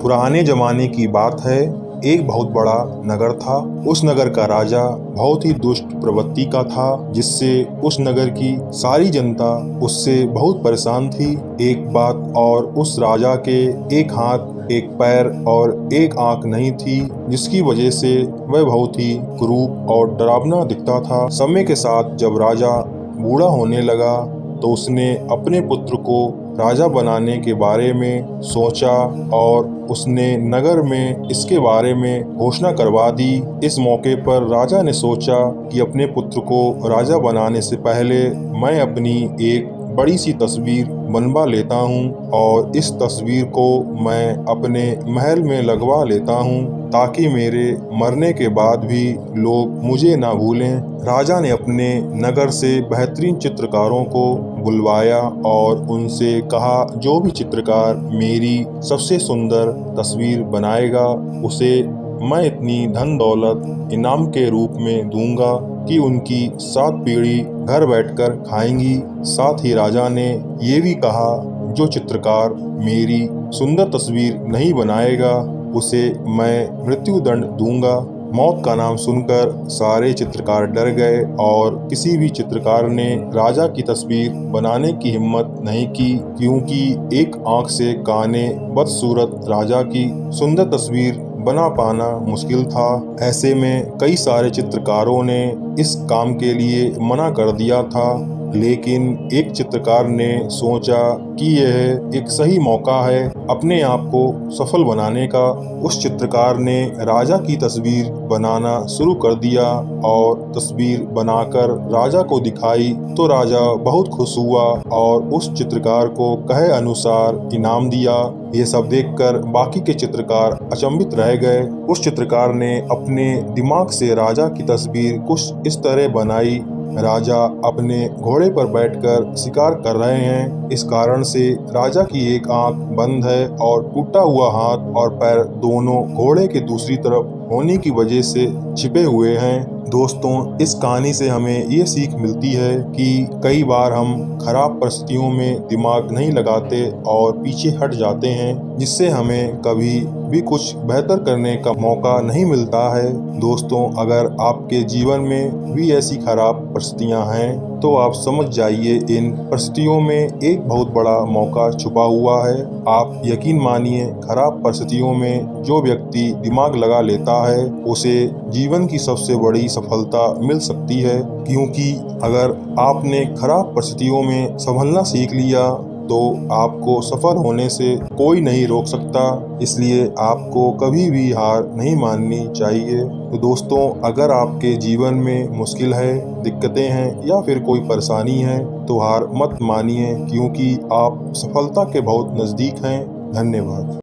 पुराने जमाने की बात है। एक बहुत बड़ा नगर था। उस नगर का राजा बहुत ही दुष्ट प्रवृत्ति का था, जिससे उस नगर की सारी जनता उससे बहुत परेशान थी। एक बात और, उस राजा के एक हाथ, एक पैर और एक आंख नहीं थी, जिसकी वजह से वह बहुत ही क्रूर और डरावना दिखता था। समय के साथ जब राजा बूढ़ा होने लगा तो उसने अपने पुत्र को राजा बनाने के बारे में सोचा और उसने नगर में इसके बारे में घोषणा करवा दी। इस मौके पर राजा ने सोचा कि अपने पुत्र को राजा बनाने से पहले मैं अपनी एक बड़ी सी तस्वीर बनवा लेता हूँ और इस तस्वीर को मैं अपने महल में लगवा लेता हूँ, ताकि मेरे मरने के बाद भी लोग मुझे ना भूलें। राजा ने अपने नगर से बेहतरीन चित्रकारों को बुलवाया और उनसे कहा, जो भी चित्रकार मेरी सबसे सुंदर तस्वीर बनाएगा उसे मैं इतनी धन दौलत इनाम के रूप में दूंगा कि उनकी 7 पीढ़ी घर बैठकर खाएंगी। साथ ही राजा ने ये भी कहा, जो चित्रकार मेरी सुंदर तस्वीर नहीं बनाएगा उसे मैं मृत्यु दंड दूंगा। मौत का नाम सुनकर सारे चित्रकार डर गए और किसी भी चित्रकार ने राजा की तस्वीर बनाने की हिम्मत नहीं की, क्योंकि एक आंख से काने बदसूरत राजा की सुंदर तस्वीर बना पाना मुश्किल था। ऐसे में कई सारे चित्रकारों ने इस काम के लिए मना कर दिया था, लेकिन एक चित्रकार ने सोचा कि यह एक सही मौका है अपने आप को सफल बनाने का। उस चित्रकार ने राजा की तस्वीर बनाना शुरू कर दिया और तस्वीर बनाकर राजा को दिखाई तो राजा बहुत खुश हुआ और उस चित्रकार को कहे अनुसार इनाम दिया। ये सब देखकर बाकी के चित्रकार अचंभित रह गए। उस चित्रकार ने अपने दिमाग से राजा की तस्वीर कुछ इस तरह बनाई, राजा अपने घोड़े पर बैठकर शिकार कर रहे हैं। इस कारण से राजा की एक आंख बंद है और टूटा हुआ हाथ और पैर दोनों घोड़े के दूसरी तरफ होने की वजह से छिपे हुए हैं। दोस्तों, इस कहानी से हमें ये सीख मिलती है कि कई बार हम खराब परिस्थितियों में दिमाग नहीं लगाते और पीछे हट जाते हैं, जिससे हमें कभी भी कुछ बेहतर करने का मौका नहीं मिलता है। दोस्तों, अगर आपके जीवन में भी ऐसी खराब परिस्थितियां हैं तो आप समझ जाइए, इन परिस्थितियों में एक बहुत बड़ा मौका छुपा हुआ है। आप यकीन मानिए, खराब परिस्थितियों में जो व्यक्ति दिमाग लगा लेता है उसे जीवन की सबसे बड़ी सफलता मिल सकती है, क्योंकि अगर आपने खराब परिस्थितियों में संभलना सीख लिया तो आपको सफल होने से कोई नहीं रोक सकता। इसलिए आपको कभी भी हार नहीं माननी चाहिए। तो दोस्तों, अगर आपके जीवन में मुश्किल है, दिक्कतें हैं या फिर कोई परेशानी है तो हार मत मानिए, क्योंकि आप सफलता के बहुत नज़दीक हैं। धन्यवाद।